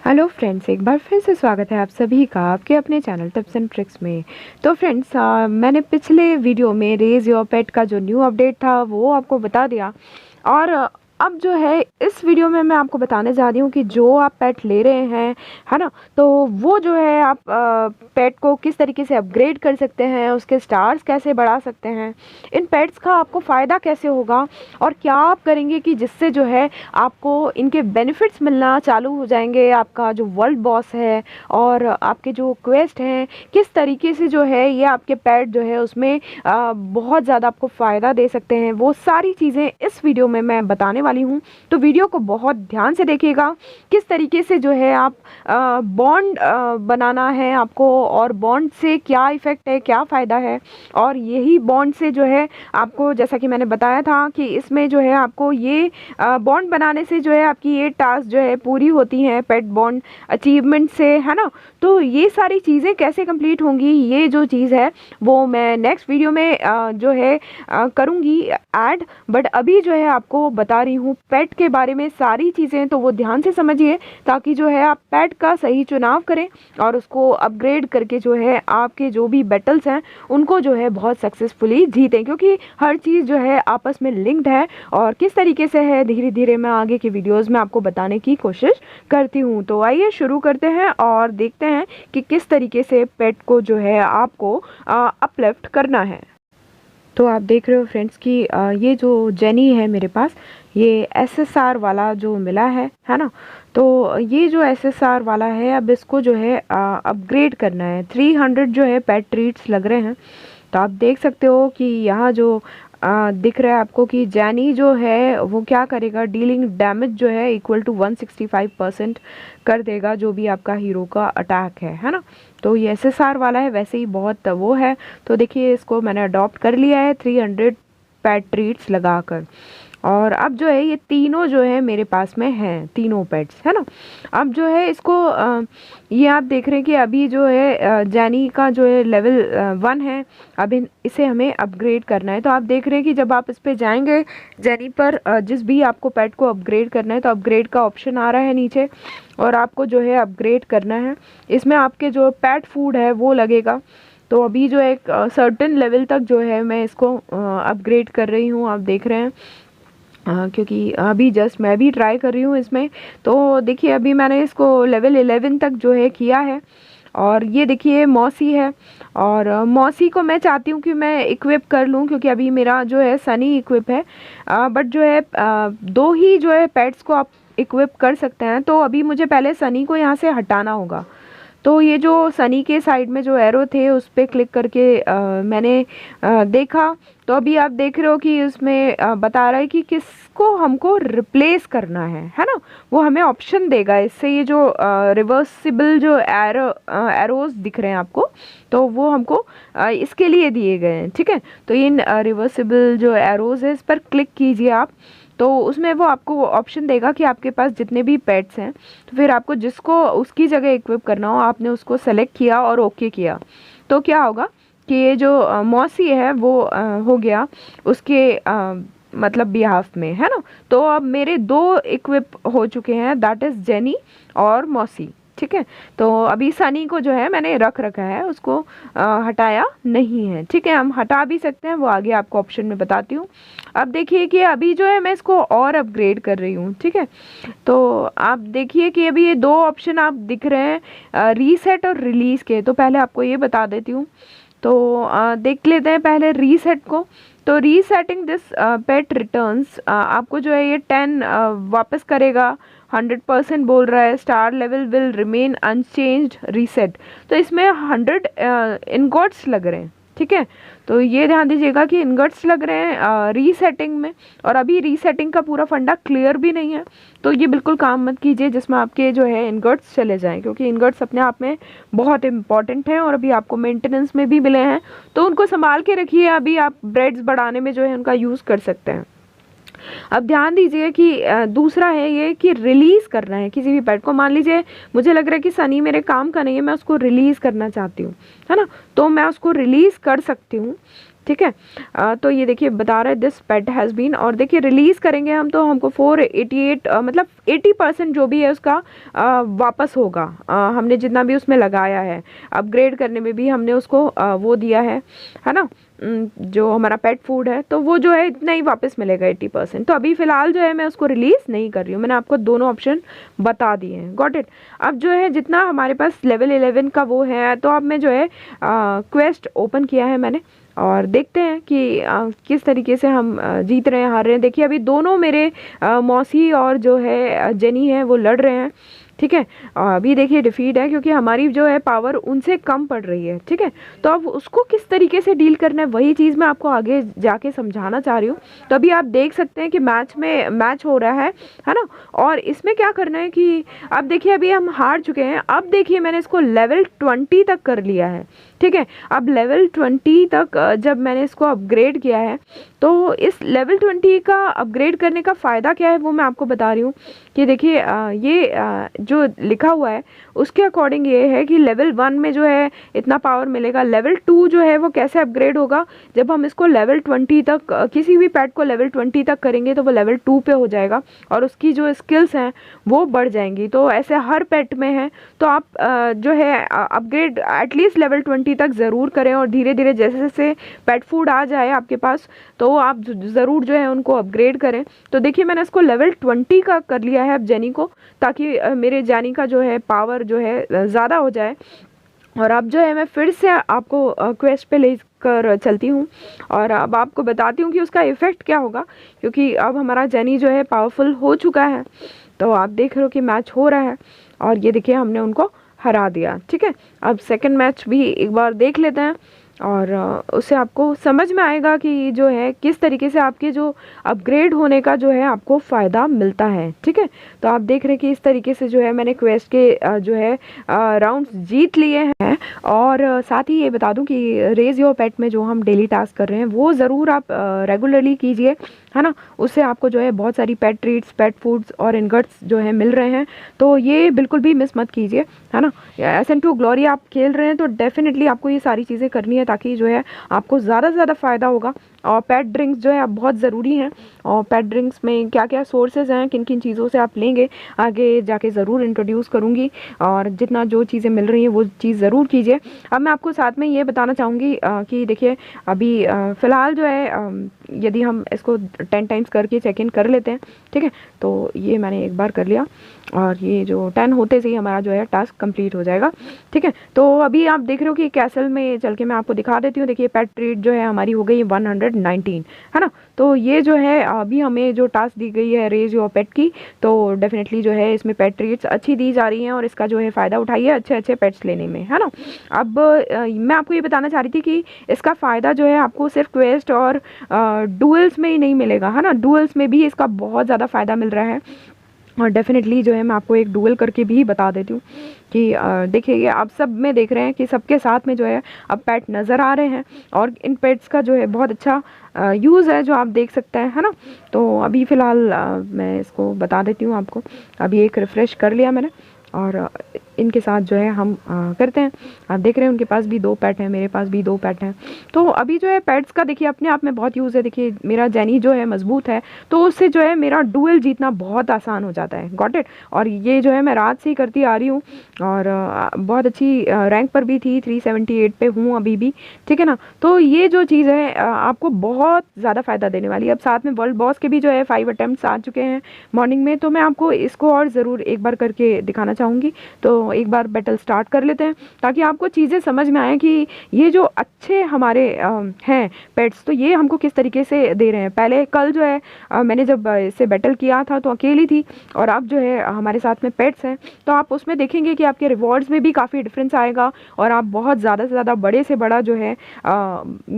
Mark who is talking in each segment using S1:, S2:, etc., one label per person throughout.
S1: Hello friends, एक बार फिर से स्वागत है आप सभी का आपके अपने चैनल टिप्स एंड ट्रिक्स में। तो फ्रेंड्स, मैंने पिछले वीडियो में रेज योर पेट का जो न्यू अपडेट था वो आपको बता दिया। और अब जो है इस वीडियो में मैं आपको बताने जा रही हूँ कि जो आप पेट ले रहे हैं, है ना, तो वो जो है आप पेट को किस तरीके से अपग्रेड कर सकते हैं, उसके स्टार्स कैसे बढ़ा सकते हैं, इन पेट्स का आपको फ़ायदा कैसे होगा और क्या आप करेंगे कि जिससे जो है आपको इनके बेनिफिट्स मिलना चालू हो जाएंगे। आपका जो वर्ल्ड बॉस है और आपके जो क्वेस्ट हैं, किस तरीके से जो है ये आपके पेट जो है उसमें बहुत ज़्यादा आपको फ़ायदा दे सकते हैं, वो सारी चीज़ें इस वीडियो में मैं बताने वाली हूँ। तो वीडियो को बहुत ध्यान से देखिएगा, किस तरीके से जो है आप बॉन्ड बनाना है आपको, और बॉन्ड से क्या इफ़ेक्ट है, क्या फ़ायदा है, और यही बॉन्ड से जो है आपको, जैसा कि मैंने बताया था कि इसमें जो है आपको ये बॉन्ड बनाने से जो है आपकी ये टास्क जो है पूरी होती हैं पेट बॉन्ड अचीवमेंट से, है ना। तो ये सारी चीज़ें कैसे कंप्लीट होंगी, ये जो चीज़ है वो मैं नेक्स्ट वीडियो में जो है करूँगी ऐड। बट अभी जो है आपको बता रही हूँ पेट के बारे में सारी चीज़ें, तो वो ध्यान से समझिए ताकि जो है आप पेट का सही चुनाव करें और उसको अपग्रेड करके जो है आपके जो भी बैटल्स हैं उनको जो है बहुत सक्सेसफुली जीतें, क्योंकि हर चीज़ जो है आपस में लिंक्ड है। और किस तरीके से है धीरे धीरे मैं आगे के वीडियोस में आपको बताने की कोशिश करती हूँ। तो आइए शुरू करते हैं और देखते हैं कि किस तरीके से पेट को जो है आपको अपलिफ्ट करना है। तो आप देख रहे हो फ्रेंड्स कि ये जो जेनी है मेरे पास, ये एसएसआर वाला जो मिला है ना। तो ये जो एसएसआर वाला है, अब इसको जो है अपग्रेड करना है। 300 जो है पेट ट्रीट्स लग रहे हैं। तो आप देख सकते हो कि यहाँ जो दिख रहा है आपको कि जैनी जो है वो क्या करेगा, डीलिंग डैमेज जो है इक्वल टू 165% कर देगा जो भी आपका हीरो का अटैक है ना। तो ये एसएसआर वाला है, वैसे ही बहुत वो है। तो देखिए इसको मैंने अडॉप्ट कर लिया है 300 पेट ट्रीट्स लगाकर। और अब जो है ये तीनों जो है मेरे पास में हैं, तीनों पेट्स, है ना। अब जो है इसको ये आप देख रहे हैं कि अभी जो है जैनी का जो है लेवल 1 है। अब इसे हमें अपग्रेड करना है। तो आप देख रहे हैं कि जब आप इस पे जाएंगे जैनी पर, जिस भी आपको पेट को अपग्रेड करना है तो अपग्रेड का ऑप्शन आ रहा है नीचे, और आपको जो है अपग्रेड करना है। इसमें आपके जो पेट फूड है वो लगेगा। तो अभी जो एक सर्टेन लेवल तक जो है मैं इसको अपग्रेड कर रही हूँ, आप देख रहे हैं। क्योंकि अभी जस्ट मैं भी ट्राई कर रही हूँ इसमें। तो देखिए अभी मैंने इसको लेवल 11 तक जो है किया है। और ये देखिए मौसी है, और मौसी को मैं चाहती हूँ कि मैं इक्विप कर लूँ, क्योंकि अभी मेरा जो है सनी इक्विप है। बट जो है 2 ही जो है पेट्स को आप इक्विप कर सकते हैं। तो अभी मुझे पहले सनी को यहाँ से हटाना होगा। तो ये जो सनी के साइड में जो एरो थे उस पर क्लिक करके मैंने देखा। तो अभी आप देख रहे हो कि उसमें बता रहा है कि किसको हमको रिप्लेस करना है ना। वो हमें ऑप्शन देगा इससे, ये जो रिवर्सिबल जो एरोज दिख रहे हैं आपको, तो वो हमको इसके लिए दिए गए हैं, ठीक है। तो इन रिवर्सिबल जो एरोज है इस पर क्लिक कीजिए आप। तो उसमें वो आपको ऑप्शन देगा कि आपके पास जितने भी पेट्स हैं, तो फिर आपको जिसको उसकी जगह इक्विप करना हो आपने उसको सेलेक्ट किया और ओके किया। तो क्या होगा कि ये जो मौसी है वो हो गया उसके मतलब बिहाफ में, है ना। तो अब मेरे 2 इक्विप हो चुके हैं, दैट इज़ जेनी और मौसी, ठीक है। तो अभी सनी को जो है मैंने रख रखा है, उसको हटाया नहीं है, ठीक है। हम हटा भी सकते हैं, वो आगे आपको ऑप्शन में बताती हूँ। अब देखिए कि अभी जो है मैं इसको और अपग्रेड कर रही हूँ, ठीक है। तो आप देखिए कि अभी ये 2 ऑप्शन आप दिख रहे हैं, रीसेट और रिलीज़ के। तो पहले आपको ये बता देती हूँ। तो देख लेते हैं पहले रीसेट को। तो रीसेटिंग दिस पेट रिटर्न्स, आपको जो है ये 10 वापस करेगा। 100% बोल रहा है, star level will remain unchanged reset. तो इसमें 100 इनगॉट्स लग रहे हैं, ठीक है। तो ये ध्यान दीजिएगा कि इनगट्स लग रहे हैं रीसेटिंग में, और अभी रीसेटिंग का पूरा फंडा क्लियर भी नहीं है। तो ये बिल्कुल काम मत कीजिए जिसमें आपके जो है इनगट्स चले जाएं, क्योंकि इनगट्स अपने आप में बहुत इंपॉर्टेंट हैं और अभी आपको मेंटेनेंस में भी मिले हैं। तो उनको संभाल के रखिए, अभी आप ब्रेड्स बढ़ाने में जो है उनका यूज़ कर सकते हैं। अब ध्यान दीजिए कि दूसरा है ये कि रिलीज़ करना है किसी भी पेट को। मान लीजिए मुझे लग रहा है कि सनी मेरे काम का नहीं है, मैं उसको रिलीज़ करना चाहती हूँ, है ना। तो मैं उसको रिलीज़ कर सकती हूँ। ठीक है। तो ये देखिए बता रहा है दिस पेट हैज़ बीन, और देखिए रिलीज़ करेंगे हम तो हमको 488 मतलब 80% जो भी है उसका वापस होगा। हमने जितना भी उसमें लगाया है, अपग्रेड करने में भी हमने उसको वो दिया है ना, जो हमारा पेट फूड है, तो वो जो है इतना ही वापस मिलेगा 80%। तो अभी फ़िलहाल जो है मैं उसको रिलीज़ नहीं कर रही हूँ, मैंने आपको दोनों ऑप्शन बता दिए हैं। Got it. अब जो है जितना हमारे पास लेवल 11 का वो है, तो अब मैं जो है क्वेस्ट ओपन किया है मैंने, और देखते हैं कि किस तरीके से हम जीत रहे हैं हार रहे हैं। देखिए अभी दोनों मेरे मौसी और जो है जेनी है वो लड़ रहे हैं, ठीक है। अभी देखिए डिफीट है क्योंकि हमारी जो है पावर उनसे कम पड़ रही है, ठीक है। तो अब उसको किस तरीके से डील करना है वही चीज़ मैं आपको आगे जाके समझाना चाह रही हूँ। तो अभी आप देख सकते हैं कि मैच हो रहा है ना। और इसमें क्या करना है कि अब देखिए अभी हम हार चुके हैं, अब देखिए मैंने इसको लेवल 20 तक कर लिया है, ठीक है। अब लेवल 20 तक जब मैंने इसको अपग्रेड किया है, तो इस लेवल 20 का अपग्रेड करने का फ़ायदा क्या है वो मैं आपको बता रही हूँ। कि देखिए ये जो लिखा हुआ है उसके अकॉर्डिंग ये है कि लेवल 1 में जो है इतना पावर मिलेगा, लेवल 2 जो है वो कैसे अपग्रेड होगा, जब हम इसको लेवल 20 तक किसी भी पेट को लेवल 20 तक करेंगे तो वो लेवल 2 पे हो जाएगा और उसकी जो स्किल्स हैं वो बढ़ जाएंगी। तो ऐसे हर पेट में है, तो आप जो है अपग्रेड एटलीस्ट लेवल 20 तक ज़रूर करें, और धीरे धीरे जैसे जैसे पेट फूड आ जाए आपके पास तो आप ज़रूर जो है उनको अपग्रेड करें। तो देखिए मैंने इसको लेवल 20 का कर लिया है अब जेनी को, ताकि मेरे जेनी का जो है पावर जो है ज़्यादा हो जाए। और अब जो है मैं फिर से आपको क्वेस्ट पे ले कर चलती हूँ और अब आपको बताती हूँ कि उसका इफ़ेक्ट क्या होगा, क्योंकि अब हमारा जेनी जो है पावरफुल हो चुका है। तो आप देख रहे हो कि मैच हो रहा है और ये देखिए हमने उनको हरा दिया, ठीक है। अब सेकंड मैच भी एक बार देख लेते हैं और उससे आपको समझ में आएगा कि जो है किस तरीके से आपके जो अपग्रेड होने का जो है आपको फ़ायदा मिलता है, ठीक है। तो आप देख रहे हैं कि इस तरीके से जो है मैंने क्वेस्ट के जो है राउंड्स जीत लिए हैं। और साथ ही ये बता दूं कि रेज योर पेट में जो हम डेली टास्क कर रहे हैं वो ज़रूर आप रेगुलरली कीजिए, है ना। उससे आपको जो है बहुत सारी पेट ट्रीट्स, पेट फूड्स और इनगट्स जो है मिल रहे हैं, तो ये बिल्कुल भी मिस मत कीजिए, है ना। SN2 ग्लोरी आप खेल रहे हैं तो डेफिनेटली आपको ये सारी चीज़ें करनी है, ताकि जो है आपको ज़्यादा से ज़्यादा फ़ायदा होगा। और पेट ड्रिंक्स जो है अब बहुत ज़रूरी हैं, और पेट ड्रिंक्स में क्या क्या सोर्सेज हैं, किन किन चीज़ों से आप लेंगे, आगे जाके ज़रूर इंट्रोड्यूस करूँगी, और जितना जो चीज़ें मिल रही हैं वो चीज़ ज़रूर कीजिए। अब मैं आपको साथ में ये बताना चाहूँगी कि देखिए अभी फ़िलहाल जो है यदि हम इसको 10 टाइम्स करके चेक इन कर लेते हैं, ठीक है। तो ये मैंने एक बार कर लिया और ये जो 10 होते से ही हमारा जो है टास्क कंप्लीट हो जाएगा, ठीक है। तो अभी आप देख रहे हो कि कैसल में चल के मैं आपको दिखा देती हूँ। देखिए पेट ट्रीट जो है हमारी हो गई 119, है ना। तो ये जो है अभी हमें जो टास्क दी गई है रेज योर पेट की, तो डेफिनेटली जो है इसमें पेट ट्रीट्स अच्छी दी जा रही हैं और इसका जो है फ़ायदा उठाइए अच्छे अच्छे पेट्स लेने में, है ना। अब मैं आपको ये बताना चाह रही थी कि इसका फ़ायदा जो है आपको सिर्फ क्वेस्ट और डुअल्स में ही नहीं मिलेगा, है ना। डुअल्स में भी इसका बहुत ज़्यादा फ़ायदा मिल रहा है, और डेफिनेटली जो है मैं आपको एक डुअल करके भी बता देती हूँ कि देखिए ये आप सब में देख रहे हैं कि सबके साथ में जो है अब पेट नज़र आ रहे हैं, और इन पेट्स का जो है बहुत अच्छा यूज़ है जो आप देख सकते हैं, है ना। तो अभी फ़िलहाल मैं इसको बता देती हूँ आपको। अभी एक रिफ़्रेश कर लिया मैंने, और इनके साथ जो है हम करते हैं। आप देख रहे हैं उनके पास भी 2 पेट हैं, मेरे पास भी 2 पेट हैं। तो अभी जो है पेट्स का देखिए अपने आप में बहुत यूज़ है। देखिए मेरा जेनी जो है मजबूत है, तो उससे जो है मेरा डुअल जीतना बहुत आसान हो जाता है। Got it. और ये जो है मैं रात से ही करती आ रही हूँ, और बहुत अच्छी रैंक पर भी थी, 378 पे हूँ अभी भी, ठीक है ना। तो ये जो चीज़ है आपको बहुत ज़्यादा फ़ायदा देने वाली है। अब साथ में वर्ल्ड बॉस के भी जो है 5 अटैम्प्ट्स आ चुके हैं मॉर्निंग में, तो मैं आपको इसको और ज़रूर एक बार करके दिखाना चाहूँगी। तो एक बार बैटल स्टार्ट कर लेते हैं ताकि आपको चीज़ें समझ में आए कि ये जो अच्छे हमारे हैं पेट्स, तो ये हमको किस तरीके से दे रहे हैं। पहले कल जो है मैंने जब इससे बैटल किया था तो अकेली थी, और अब जो है हमारे साथ में पेट्स हैं, तो आप उसमें देखेंगे कि आपके रिवॉर्ड्स में भी काफ़ी डिफरेंस आएगा, और आप बहुत ज़्यादा से ज़्यादा बड़े से बड़ा जो है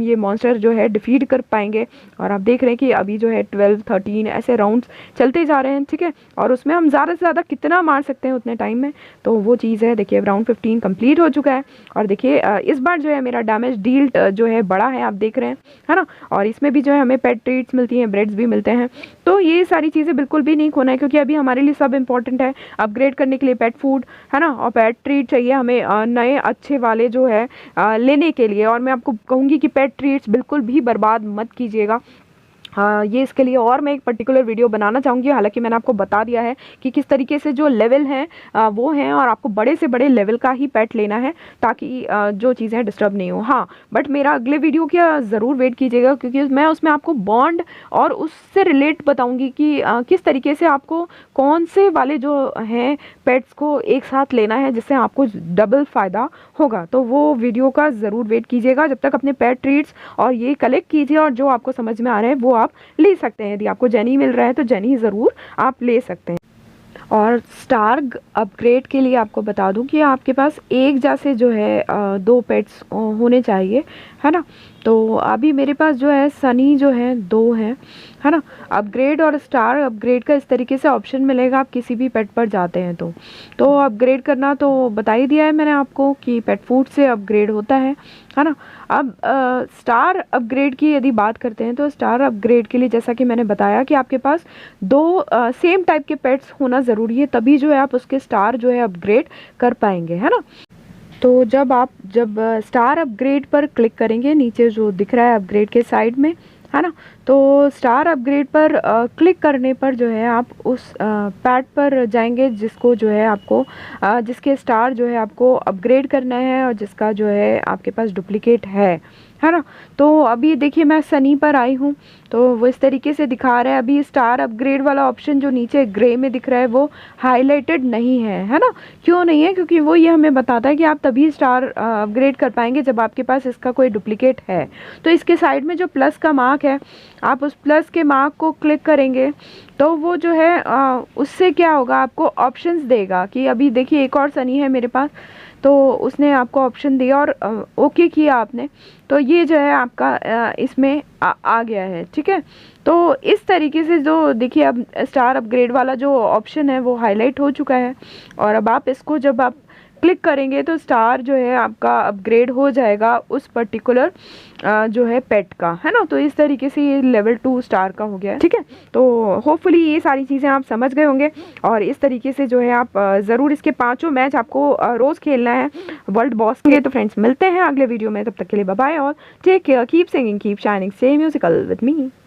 S1: ये मॉन्स्टर जो है डिफीट कर पाएंगे। और आप देख रहे हैं कि अभी जो है 12, 13 ऐसे राउंड्स चलते जा रहे हैं, ठीक है। और उसमें हम ज़्यादा से ज़्यादा कितना मार सकते हैं उतने टाइम टाइम में। तो वो चीज़ है, देखिए राउंड 15 कंप्लीट हो चुका है। और देखिए इस बार जो है मेरा डैमेज डील्ड जो है बड़ा है, आप देख रहे हैं, है ना। और इसमें भी जो है हमें पेट ट्रीट्स मिलती हैं, ब्रेड्स भी मिलते हैं। तो ये सारी चीज़ें बिल्कुल भी नहीं खोना है, क्योंकि अभी हमारे लिए सब इंपॉर्टेंट है अपग्रेड करने के लिए पेट फूड, है ना, और पेट ट्रीट चाहिए हमें नए अच्छे वाले जो है लेने के लिए। और मैं आपको कहूँगी कि पेट ट्रीट्स बिल्कुल भी बर्बाद मत कीजिएगा। हाँ, ये इसके लिए और मैं एक पर्टिकुलर वीडियो बनाना चाहूँगी। हालांकि मैंने आपको बता दिया है कि किस तरीके से जो लेवल हैं वो हैं, और आपको बड़े से बड़े लेवल का ही पेट लेना है, ताकि जो चीज़ें डिस्टर्ब नहीं हो। हाँ, बट मेरा अगले वीडियो का ज़रूर वेट कीजिएगा, क्योंकि मैं उसमें आपको बॉन्ड और उससे रिलेट बताऊँगी कि किस तरीके से आपको कौन से वाले जो हैं पेट्स को एक साथ लेना है, जिससे आपको डबल फ़ायदा होगा। तो वो वीडियो का ज़रूर वेट कीजिएगा। जब तक अपने पेट ट्रीट्स और ये कलेक्ट कीजिए, और जो आपको समझ में आ रहा है वो आप ले सकते हैं। यदि आपको जेनी मिल रहा है तो जेनी ज़रूर आप ले सकते हैं। और स्टार अपग्रेड के लिए आपको बता दूं कि आपके पास एक जैसे जो है 2 पेट्स होने चाहिए, है ना। तो अभी मेरे पास जो है सनी जो है 2 हैं, है ना। अपग्रेड और स्टार अपग्रेड का इस तरीके से ऑप्शन मिलेगा, आप किसी भी पेट पर जाते हैं तो अपग्रेड करना तो बता ही दिया है मैंने आपको कि पेट फूड से अपग्रेड होता है ना। अब स्टार अपग्रेड की यदि बात करते हैं, तो स्टार अपग्रेड के लिए जैसा कि मैंने बताया कि आपके पास 2 सेम टाइप के पेट्स होना ज़रूरी है, तभी जो है आप उसके स्टार जो है अपग्रेड कर पाएंगे, है ना। तो जब स्टार अपग्रेड पर क्लिक करेंगे, नीचे जो दिख रहा है अपग्रेड के साइड में, है ना, तो स्टार अपग्रेड पर क्लिक करने पर जो है आप उस पैड पर जाएंगे जिसको जो है आपको जिसके स्टार जो है आपको अपग्रेड करना है, और जिसका जो है आपके पास डुप्लीकेट है ना। तो अभी देखिए मैं सनी पर आई हूँ, तो वो इस तरीके से दिखा रहा है। अभी स्टार अपग्रेड वाला ऑप्शन जो नीचे ग्रे में दिख रहा है वो हाईलाइटेड नहीं है ना। क्यों नहीं है? क्योंकि वो ये हमें बताता है कि आप तभी स्टार अपग्रेड कर पाएंगे जब आपके पास इसका कोई डुप्लीकेट है। तो इसके साइड में जो प्लस का मार्क है, आप उस प्लस के मार्क को क्लिक करेंगे तो वो जो है उससे क्या होगा, आपको ऑप्शंस देगा कि अभी देखिए एक और सनी है मेरे पास, तो उसने आपको ऑप्शन दिया और ओके किया आपने, तो ये जो है आपका इसमें आ गया है, ठीक है। तो इस तरीके से जो देखिए अब स्टार अपग्रेड वाला जो ऑप्शन है वो हाईलाइट हो चुका है, और अब आप इसको जब आप क्लिक करेंगे तो स्टार जो है आपका अपग्रेड हो जाएगा उस पर्टिकुलर जो है पेट का, है ना। तो इस तरीके से ये लेवल 2 स्टार का हो गया है, ठीक है। तो होपफुली ये सारी चीज़ें आप समझ गए होंगे, और इस तरीके से जो है आप ज़रूर इसके 5 मैच आपको रोज़ खेलना है वर्ल्ड बॉस के। तो फ्रेंड्स मिलते हैं अगले वीडियो में, तब तक के लिए बाय बाय और take care, keep singing, keep shining, stay musical with me.